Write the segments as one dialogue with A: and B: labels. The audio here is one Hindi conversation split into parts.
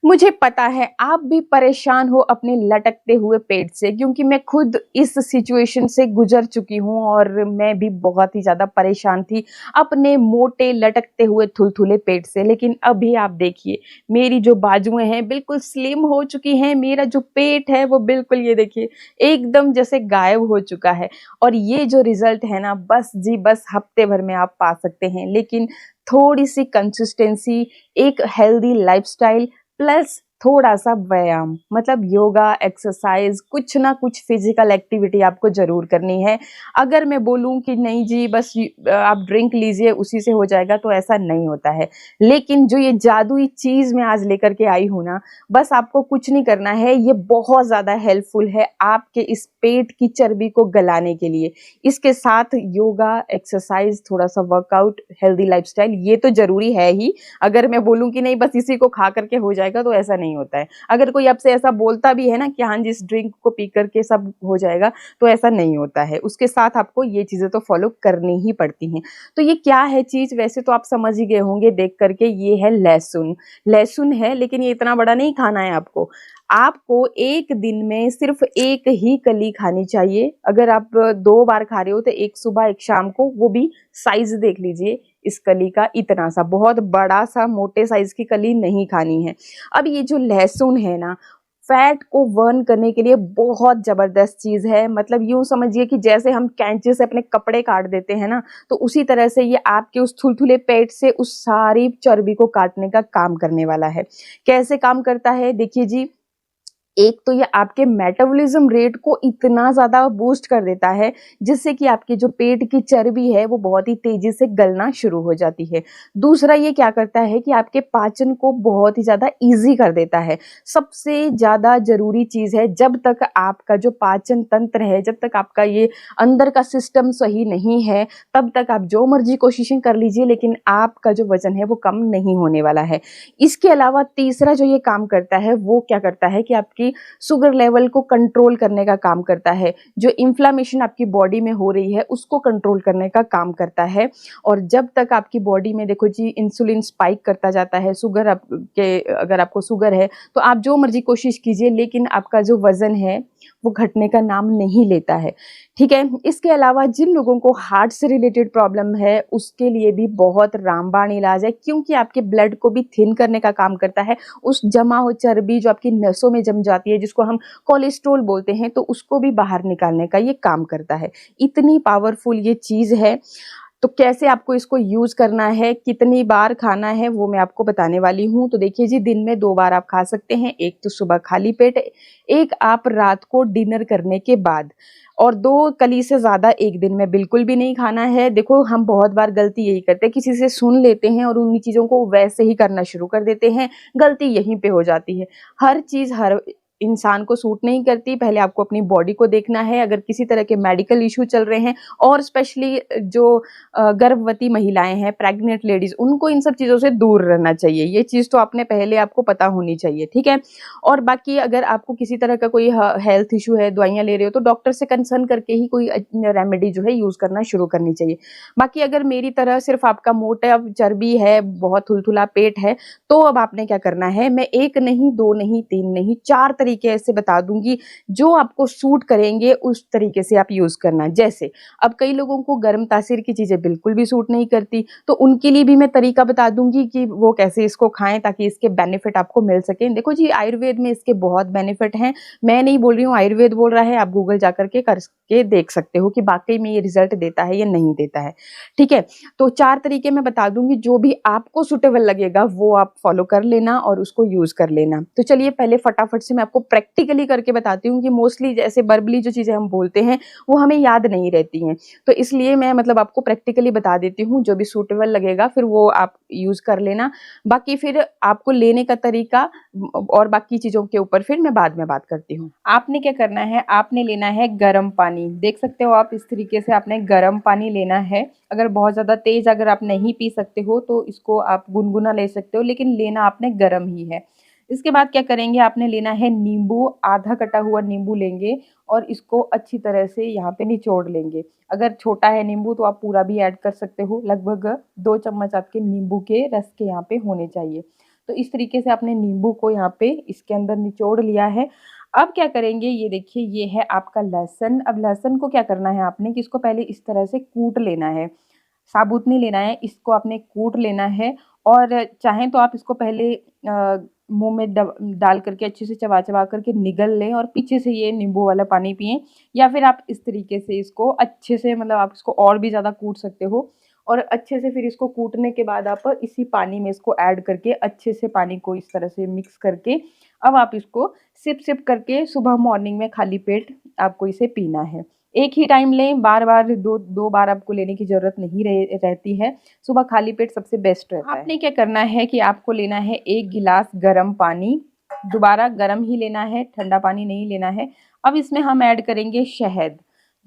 A: मुझे पता है आप भी परेशान हो अपने लटकते हुए पेट से, क्योंकि मैं खुद इस सिचुएशन से गुजर चुकी हूँ और मैं भी बहुत ही ज़्यादा परेशान थी अपने मोटे लटकते हुए थुलथुले पेट से। लेकिन अभी आप देखिए, मेरी जो बाजुएँ हैं बिल्कुल स्लिम हो चुकी हैं, मेरा जो पेट है वो बिल्कुल ये देखिए एकदम जैसे गायब हो चुका है। और ये जो रिज़ल्ट है ना, बस जी बस हफ्ते भर में आप पा सकते हैं। लेकिन थोड़ी-सी कंसिस्टेंसी, एक हेल्दी लाइफ़स्टाइल प्लस थोड़ा-सा व्यायाम, मतलब योगा, एक्सरसाइज़, कुछ ना कुछ फिज़िकल एक्टिविटी आपको ज़रूर करनी है। अगर मैं बोलूँ कि नहीं जी बस आप ड्रिंक लीजिए उसी से हो जाएगा, तो ऐसा नहीं होता है। लेकिन जो ये जादुई चीज़ मैं आज लेकर के आई हूँ ना, बस आपको कुछ नहीं करना है, ये बहुत ज़्यादा हेल्पफुल है आपके इस पेट की चर्बी को गलाने के लिए। इसके साथ योगा, एक्सरसाइज़, थोड़ा-सा वर्कआउट, हेल्दी लाइफ़स्टाइल, ये तो ज़रूरी है ही। अगर मैं बोलूँ कि नहीं बस इसी को खा करके हो जाएगा, तो ऐसा नहीं होता है। अगर कोई आपसे ऐसा बोलता भी है ना कि हाँ जी इस ड्रिंक को पी करके सब हो जाएगा, तो ऐसा नहीं होता है। उसके साथ आपको ये चीज़ें तो फ़ॉलो करनी ही पड़ती हैं। तो ये क्या है चीज़, वैसे तो आप समझ ही गए होंगे देख करके, ये है लहसुन। लहसुन है, लेकिन ये इतना बड़ा नहीं खाना है आपको। आपको 1 दिन में सिर्फ़ 1 ही कली खानी चाहिए। अगर आप 2 बार खा रहे हो तो 1 सुबह 1 शाम को, वो भी साइज़ देख लीजिए इस कली का इतना सा, बहुत बड़ा-सा मोटे साइज़ की कली नहीं खानी है। अब ये जो लहसुन है ना, फैट को बर्न करने के लिए बहुत ज़बरदस्त चीज़ है। मतलब यूँ समझिए कि जैसे हम कैंची से अपने कपड़े काट देते हैं ना, तो उसी तरह से ये आपके उस थुलथुले पेट से उस सारी चर्बी को काटने का काम करने वाला है। कैसे काम करता है? देखिए जी, एक तो ये आपके मेटाबॉलिज्म रेट को इतना ज़्यादा बूस्ट कर देता है, जिससे कि आपकी जो पेट की चर्बी है, वो बहुत ही तेज़ी से गलना शुरू हो जाती है। दूसरा ये क्या करता है कि आपके पाचन को बहुत ही ज़्यादा ईज़ी कर देता है। सबसे ज़्यादा ज़रूरी चीज़ है, जब तक आपका जो पाचन तंत्र है, जब तक आपका ये अंदर का सिस्टम सही नहीं है, तब तक आप जो मर्ज़ी कोशिशें कर लीजिए, लेकिन आपका जो वज़न है, वो कम नहीं होने वाला है। इसके अलावा तीसरा जो ये काम करता है, वो क्या करता है कि आपकी शुगर लेवल को कंट्रोल करने का काम करता है। जो इन्फ्लेमेशन आपकी बॉडी में हो रही है, उसको कंट्रोल करने का काम करता है। और जब तक आपकी बॉडी में देखो जी इंसुलिन स्पाइक करता जाता है, शुगर आपके अगर आपको शुगर है, तो आप जो मर्ज़ी कोशिश कीजिए, लेकिन आपका जो वज़न है, वो घटने का नाम नहीं लेता है। ठीक है? इसके अलावा जिन लोगों को हार्ट से रिलेटेड प्रॉब्लम है, उसके लिए भी बहुत रामबाण इलाज है, क्योंकि आपके ब्लड को भी थिन करने का काम करता है। उस जमा हुई चर्बी जो आपकी नसों में जम जाती है, जिसको हम कोलेस्ट्रॉल बोलते हैं, तो उसको भी बाहर निकालने का ये काम करता है। इतनी पावरफुल ये चीज़ है। तो कैसे आपको इसको यूज़ करना है, कितनी बार खाना है, वो मैं आपको बताने वाली हूँ। तो देखिए जी, दिन में 2 बार आप खा सकते हैं, एक तो सुबह खाली पेट, एक आप रात को डिनर करने के बाद। और 2 कली से ज़्यादा एक दिन में बिल्कुल भी नहीं खाना है। देखो, हम बहुत बार गलती यही करते हैं, किसी से सुन लेते हैं और उन्हीं चीज़ों को वैसे ही करना शुरू कर देते हैं, गलती यहीं पे हो जाती है। हर चीज़ हर इंसान को सूट नहीं करती, पहले आपको अपनी बॉडी को देखना है। अगर किसी तरह के मेडिकल इश्यू चल रहे हैं, और स्पेशली जो गर्भवती महिलाएँ हैं, प्रेग्नेंट लेडीज़, उनको इन सब चीज़ों से दूर रहना चाहिए। ये चीज़ तो आपने पहले आपको पता होनी चाहिए, ठीक है? और बाकी अगर आपको किसी तरह का कोई हेल्थ इश्यू है, दवाइयाँ ले रहे हो, तो डॉक्टर से कंसल्ट करके ही कोई रेमेडी जो है यूज़ करना शुरू करनी चाहिए। बाकी अगर मेरी तरह सिर्फ़ आपका मोटा चर्बी है, बहुत थुलथुला पेट है, तो अब आपने क्या करना है, मैं 1 नहीं, 2 नहीं, 3 नहीं, 4 तरीके ऐसे बता दूँगी, जो आपको सूट करेंगे, उस तरीके से आप यूज़ करना। जैसे, अब कई लोगों को गर्म तासीर की चीज़ें बिल्कुल भी सूट नहीं करती, तो उनके लिए भी मैं तरीका बता दूँगी कि वो कैसे इसको खाएँ ताकि इसके बेनिफिट आपको मिल सकें। देखो जी, आयुर्वेद में इसके बहुत बेनिफिट हैं। मैं नहीं बोल रही हूँ, आयुर्वेद बोल रहा है, आप गूगल जाकर के करके देख सकते हो कि वाक़ई में ये रिज़ल्ट देता है या नहीं देता है। ठीक है? तो 4 तरीके मैं बता दूँगी, जो भी आपको सूटेबल लगेगा, वो आप फ़ॉलो कर लेना और उसको यूज़ कर लेना। तो चलिए पहले फटाफट से मैं आपको प्रैक्टिकली करके बताती हूँ कि मोस्टली जैसे वर्बली जो चीज़ें हम बोलते हैं, वो हमें याद नहीं रहती हैं। तो इसलिए मैं मतलब आपको प्रैक्टिकली बता देती हूँ, जो भी सूटेबल लगेगा फिर वो आप यूज़ कर लेना। बाकी फिर आपको लेने का तरीका और बाकी चीज़ों के ऊपर फिर मैं बाद में बात करती हूँ। आपने क्या करना है, आपने लेना है गरम पानी। देख सकते हो आप, इस तरीके से आपने गरम पानी लेना है। अगर बहुत ज़्यादा तेज़ अगर आप नहीं पी सकते हो, तो इसको आप गुनगुना ले सकते हो, लेकिन लेना आपने गरम ही है। इसके बाद क्या करेंगे, आपने लेना है नींबू, आधा कटा हुआ नींबू लेंगे और इसको अच्छी तरह से यहाँ पे निचोड़ लेंगे। अगर छोटा है नींबू तो आप पूरा भी ऐड कर सकते हो, लगभग 2 चम्मच आपके नींबू के रस के यहाँ पे होने चाहिए। तो इस तरीके से आपने नींबू को यहाँ पे इसके अंदर निचोड़ लिया है। अब क्या करेंगे, ये देखिए ये है आपका लहसुन। अब लहसुन को क्या करना है आपने कि इसको पहले इस तरह से कूट लेना है, साबुत नहीं लेना है, इसको आपने कूट लेना है। और चाहें तो आप इसको पहले मुँह में डाल करके अच्छे से चबा-चबा करके निगल लें और पीछे से ये नींबू वाला पानी पिएँ, या फिर आप इस तरीके से इसको अच्छे से मतलब आप इसको और भी ज़्यादा कूट सकते हो। और अच्छे से फिर इसको कूटने के बाद आप इसी पानी में इसको ऐड करके अच्छे से पानी को इस तरह से मिक्स करके अब आप इसको सिप-सिप करके सुबह मॉर्निंग में खाली पेट आपको इसे पीना है। एक ही टाइम लें, बार-बार 2 बार आपको लेने की ज़रूरत नहीं रहती है। सुबह खाली पेट सबसे बेस्ट रहता है। आपने क्या करना है कि आपको लेना है 1 गिलास गरम पानी, दोबारा गरम ही लेना है, ठंडा पानी नहीं लेना है। अब इसमें हम ऐड करेंगे शहद।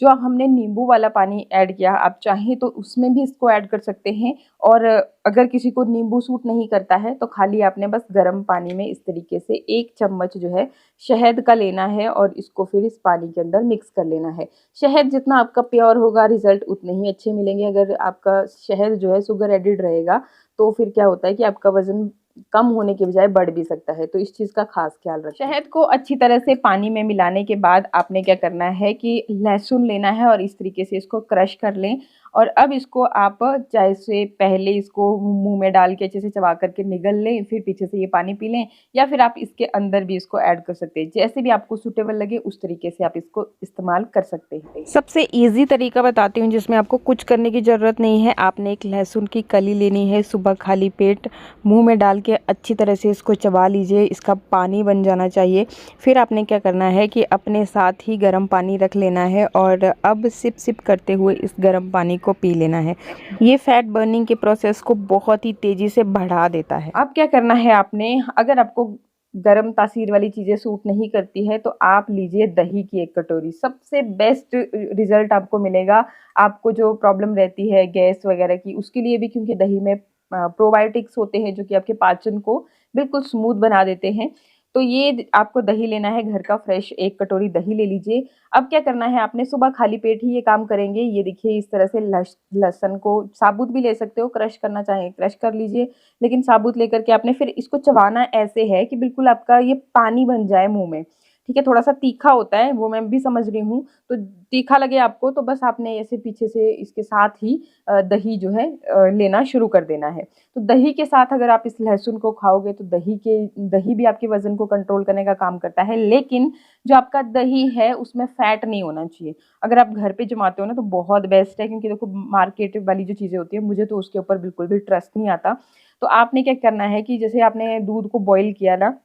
A: जो हमने नींबू वाला पानी ऐड किया, आप चाहें तो उसमें भी इसको ऐड कर सकते हैं। और अगर किसी को नींबू सूट नहीं करता है तो खाली आपने बस गर्म पानी में इस तरीके से 1 चम्मच जो है शहद का लेना है और इसको फिर इस पानी के अंदर मिक्स कर लेना है। शहद जितना आपका प्योर होगा रिज़ल्ट उतने ही अच्छे मिलेंगे। अगर आपका शहद जो है शुगर एडेड रहेगा तो फिर क्या होता है कि आपका वज़न कम होने के बजाय बढ़ भी सकता है, तो इस चीज़ का खास ख्याल रखें। शहद को अच्छी तरह से पानी में मिलाने के बाद आपने क्या करना है कि लहसुन लेना है और इस तरीके से इसको क्रश कर लें। और अब इसको आप जैसे पहले इसको मुँह में डाल के अच्छे से चबा करके निगल लें, फिर पीछे से ये पानी पी लें, या फिर आप इसके अंदर भी इसको ऐड कर सकते हैं। जैसे भी आपको सूटेबल लगे उस तरीके से आप इसको इस्तेमाल कर सकते हैं। सबसे ईज़ी तरीका बताती हूँ जिसमें आपको कुछ करने की ज़रूरत नहीं है। आपने एक लहसुन की कली लेनी है, सुबह खाली पेट मुँह में डाल के अच्छी तरह से इसको चबा लीजिए, इसका पानी बन जाना चाहिए। फिर आपने क्या करना है कि अपने साथ ही गर्म पानी रख लेना है और अब सिप सिप करते हुए इस गर्म पानी को पी लेना है। ये फैट बर्निंग के प्रोसेस को बहुत ही तेज़ी से बढ़ा देता है। अब क्या करना है आपने, अगर आपको गरम तासीर वाली चीज़ें सूट नहीं करती है तो आप लीजिए दही की 1 कटोरी। सबसे बेस्ट रिज़ल्ट आपको मिलेगा। आपको जो प्रॉब्लम रहती है गैस वगैरह की उसके लिए भी, क्योंकि दही में प्रोबायोटिक्स होते हैं जो कि आपके पाचन को बिल्कुल स्मूथ बना देते हैं। तो ये आपको दही लेना है, घर का फ्रेश 1 कटोरी दही ले लीजिए। अब क्या करना है आपने, सुबह खाली पेट ही ये काम करेंगे। ये देखिए इस तरह से लहसुन को साबुत भी ले सकते हो, क्रश करना चाहें क्रश कर लीजिए, लेकिन साबुत लेकर के आपने फिर इसको चबाना ऐसे है कि बिल्कुल आपका ये पानी बन जाए मुँह में। ठीक है, थोड़ा-सा तीखा होता है, वो मैं भी समझ रही हूँ। तो तीखा लगे आपको तो बस आपने ऐसे पीछे से इसके साथ ही दही जो है लेना शुरू कर देना है। तो दही के साथ अगर आप इस लहसुन को खाओगे तो दही भी आपके वज़न को कंट्रोल करने का काम करता है, लेकिन जो आपका दही है उसमें फ़ैट नहीं होना चाहिए। अगर आप घर पे जमाते हो ना तो बहुत बेस्ट है, क्योंकि देखो मार्केट वाली जो चीज़ें होती हैं मुझे तो उसके ऊपर बिल्कुल भी ट्रस्ट नहीं आता। तो आपने क्या करना है कि जैसे आपने दूध को बॉयल किया ना,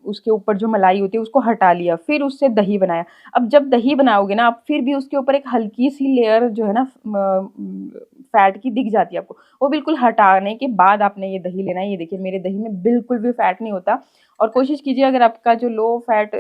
A: उसके ऊपर जो मलाई होती है उसको हटा लिया, फिर उससे दही बनाया। अब जब दही बनाओगे ना आप, फिर भी उसके ऊपर एक हल्की-सी लेयर जो है ना फैट की दिख जाती है आपको। वो बिल्कुल हटाने के बाद आपने ये दही लेना है। ये देखिए मेरे दही में बिल्कुल भी फैट नहीं होता। और कोशिश कीजिए अगर आपका जो लो फैट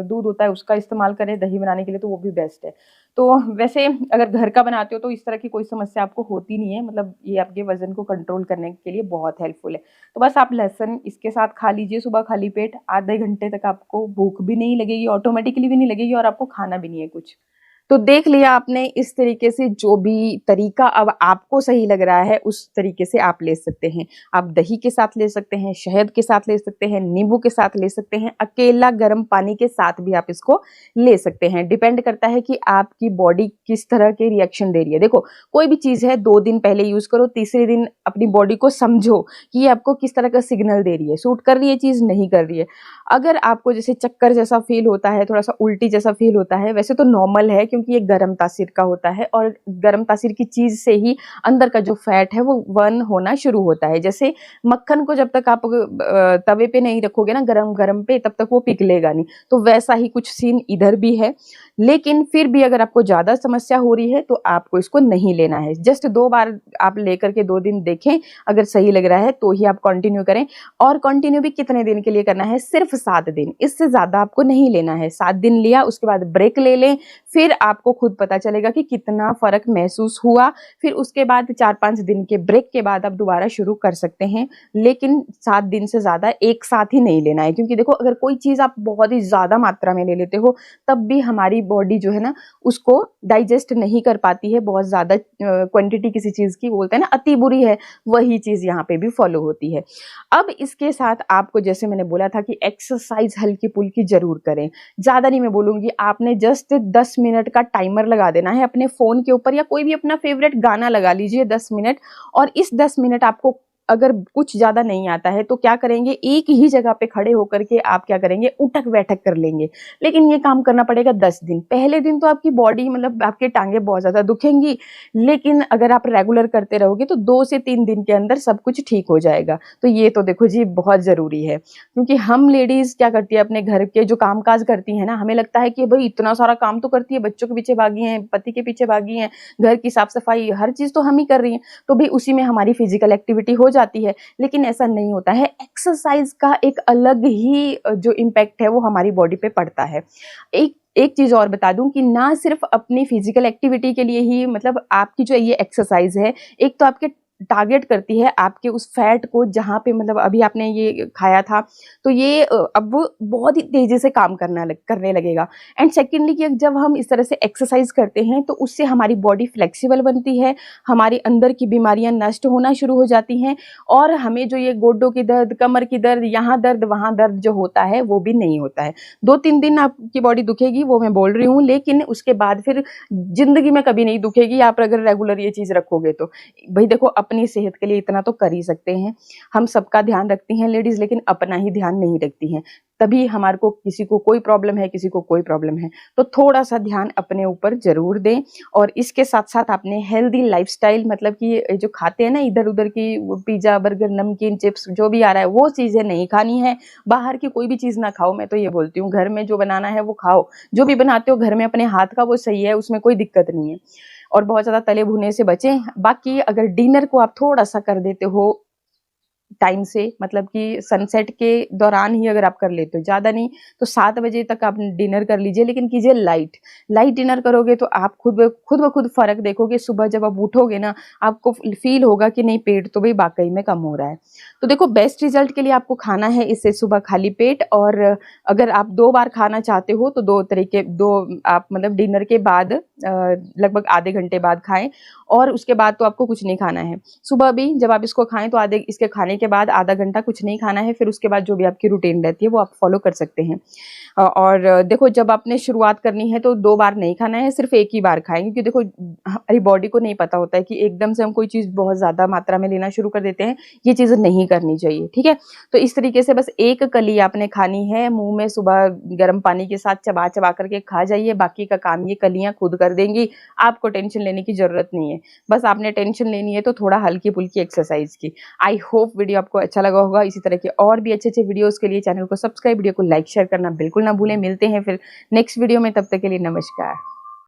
A: दूध होता है उसका इस्तेमाल करें दही बनाने के लिए तो वो भी बेस्ट है। तो वैसे अगर घर का बनाते हो तो इस तरह की कोई समस्या आपको होती नहीं है, मतलब ये आपके वज़न को कंट्रोल करने के लिए बहुत हेल्पफुल है। तो बस आप लहसुन इसके साथ खा लीजिए सुबह खाली पेट, आधे घंटे तक आपको भूख भी नहीं लगेगी, ऑटोमेटिकली भी नहीं लगेगी और आपको खाना भी नहीं है कुछ। तो देख लिया आपने, इस तरीके से जो भी तरीका अब आपको सही लग रहा है उस तरीके से आप ले सकते हैं। आप दही के साथ ले सकते हैं, शहद के साथ ले सकते हैं, नींबू के साथ ले सकते हैं, अकेला गर्म पानी के साथ भी आप इसको ले सकते हैं। डिपेंड करता है कि आपकी बॉडी किस तरह के रिएक्शन दे रही है। देखो कोई भी चीज़ है 2 दिन पहले यूज़ करो, तीसरे दिन अपनी बॉडी को समझो कि ये आपको किस तरह का सिग्नल दे रही है, सूट कर रही है चीज़, नहीं कर रही है। अगर आपको जैसे चक्कर जैसा फ़ील होता है, थोड़ा-सा उल्टी जैसा फ़ील होता है, वैसे तो नॉर्मल है क्योंकि ये गर्म तासीर का होता है और गर्म तासीर की चीज़ से ही अंदर का जो फैट है वो बर्न होना शुरू होता है। जैसे मक्खन को जब तक आप तवे पे नहीं रखोगे ना गरम-गरम पे, तब तक वो पिघलेगा नहीं। तो वैसा ही कुछ सीन इधर भी है। लेकिन फिर भी अगर आपको ज़्यादा समस्या हो रही है तो आपको इसको नहीं लेना है। जस्ट 2 बार आप लेकर के 2 दिन देखें, अगर सही लग रहा है तो ही आप कंटिन्यू करें। और कंटिन्यू भी कितने दिन के लिए करना है? सिर्फ 7 दिन, इससे ज़्यादा आपको नहीं लेना है। 7 दिन लिया, उसके बाद ब्रेक ले लें, फिर आपको खुद पता चलेगा कि कितना फ़र्क महसूस हुआ। फिर उसके बाद 4-5 दिन के ब्रेक के बाद आप दोबारा शुरू कर सकते हैं, लेकिन 7 दिन से ज़्यादा एक साथ ही नहीं लेना है, क्योंकि देखो अगर कोई चीज़ आप बहुत ही ज़्यादा मात्रा में ले लेते हो, तब भी हमारी बॉडी जो है ना, उसको डाइजेस्ट नहीं कर पाती है। बहुत ज़्यादा क्वांटिटी किसी चीज़ की, बोलते हैं ना, अति बुरी है, वही चीज़ यहाँ पे भी फॉलो होती है। अब इसके साथ आपको, जैसे मैंने बोला था कि एक्सरसाइज हल्की-फुल्की ज़रूर करें। ज़्यादा नहीं मैं बोलूँगी, आपने जस्ट 10 मिनट का टाइमर लगा देना है अपने फ़ोन के ऊपर, या कोई भी अपना फ़ेवरेट गाना लगा लीजिए 10 मिनट, और इस 10 मिनट आपको अगर कुछ ज़्यादा नहीं आता है तो क्या करेंगे, एक ही जगह पे खड़े होकर के आप क्या करेंगे, उठक-बैठक कर लेंगे। लेकिन ये काम करना पड़ेगा 10 दिन। पहले दिन तो आपकी बॉडी, मतलब आपकी टाँगें बहुत ज़्यादा दुखेंगी, लेकिन अगर आप रेगुलर करते रहोगे तो 2 से 3 दिन के अंदर सब कुछ ठीक हो जाएगा। तो ये तो देखो जी बहुत ज़रूरी है, क्योंकि हम लेडीज़ क्या करती है, अपने घर के जो काम-काज करती हैं ना, हमें लगता है कि भई इतना सारा काम तो करती है, बच्चों के पीछे भागी हैं, पति के पीछे भागी हैं, घर की साफ-सफाई, हर चीज़ तो हम ही कर रही हैं, तो भई उसी में हमारी फिज़िकल एक्टिविटी हो जाती है। लेकिन ऐसा नहीं होता है, एक्सरसाइज़ का एक अलग ही जो इम्पैक्ट है वो हमारी बॉडी पे पड़ता है। एक एक चीज़ और बता दूँ कि ना सिर्फ़ अपनी फिज़िकल एक्टिविटी के लिए ही, मतलब आपकी जो ये एक्सरसाइज़ है, एक तो आपके टारगेट करती है आपके उस फैट को, जहाँ पे मतलब अभी आपने ये खाया था, तो ये अब बहुत ही तेज़ी से काम करने लगेगा। एंड सेकेंडली कि जब हम इस तरह से एक्सरसाइज़ करते हैं तो उससे हमारी बॉडी फ्लेक्सिबल बनती है, हमारे अंदर की बीमारियाँ नष्ट होना शुरू हो जाती हैं, और हमें जो ये गोड्डों की दर्द, कमर की दर्द, यहाँ दर्द, वहाँ दर्द जो होता है वो भी नहीं होता है। 2-3 दिन आपकी बॉडी दुखेगी, वो मैं बोल रही हूँ, लेकिन उसके बाद फिर ज़िंदगी में कभी नहीं दुखेगी, आप अगर रेगुलर ये चीज़ रखोगे तो। भई देखो, अपनी सेहत के लिए इतना तो कर ही सकते हैं। हम सबका ध्यान रखती हैं लेडीज़, लेकिन अपना ही ध्यान नहीं रखती हैं। तभी हमारे को, किसी को कोई प्रॉब्लम है, किसी को कोई प्रॉब्लम है, तो थोड़ा-सा ध्यान अपने ऊपर ज़रूर दें। और इसके साथ-साथ अपने हेल्दी लाइफ़स्टाइल, मतलब कि जो खाते हैं ना इधर-उधर की, वो पिज़्ज़ा, बर्गर, नमकीन, चिप्स जो भी आ रहा है, वो चीज़ें नहीं खानी है। बाहर की कोई भी चीज़ ना खाओ, मैं तो ये बोलती हूँ, घर में जो बनाना है वो खाओ। जो भी बनाते हो घर में अपने हाथ का, वो सही है, उसमें कोई दिक्कत नहीं है। और बहुत ज़्यादा तले भुने से बचें। बाकी अगर डिनर को आप थोड़ा-सा कर देते हो टाइम से, मतलब कि सनसेट के दौरान ही अगर आप कर लेते हो, ज़्यादा नहीं तो 7 बजे तक आप डिनर कर लीजिए, लेकिन कीजिए लाइट। लाइट डिनर करोगे तो आप खुद ब खुद फ़र्क देखोगे। सुबह जब आप उठोगे ना, आपको फ़ील होगा कि नहीं, पेट तो भई वाक़ई में कम हो रहा है। तो देखो, बेस्ट रिज़ल्ट के लिए आपको खाना है इसे सुबह खाली पेट, और अगर आप 2 बार खाना चाहते हो तो 2 आप, मतलब डिनर के बाद लगभग आधे घंटे बाद खाएँ, और उसके बाद तो आपको कुछ नहीं खाना है। सुबह भी जब आप इसको खाएँ तो इसके खाने के बाद आधा घंटा कुछ नहीं खाना है, फिर उसके बाद जो भी आपकी रूटीन रहती है वो आप फ़ॉलो कर सकते हैं। और देखो, जब आपने शुरुआत करनी है तो 2 बार नहीं खाना है, सिर्फ़ 1 ही बार खाएँ, क्योंकि देखो हमारी बॉडी को नहीं पता होता है कि एकदम से हम कोई चीज़ बहुत ज़्यादा मात्रा में लेना शुरू कर देते हैं, ये चीज़ नहीं करनी चाहिए, ठीक है? तो इस तरीके से बस 1 कली आपने खानी है, मुँह में सुबह गर्म पानी के साथ चबा-चबा कर के खा जाइए, बाकी का काम ये कलियाँ खुद कर देंगी, आपको टेंशन लेने की ज़रूरत नहीं है। बस आपने टेंशन लेनी है तो थोड़ा हल्की-फुल्की एक्सरसाइज़ की। आई होप वीडियो आपको अच्छा लगा होगा। इसी तरह के और भी अच्छे-अच्छे वीडियोज़ के लिए चैनल को सब्सक्राइब, वीडियो को लाइक, शेयर करना बिल्कुल ना भूलें। मिलते हैं फिर नेक्स्ट वीडियो में, तब तक के लिए नमस्कार।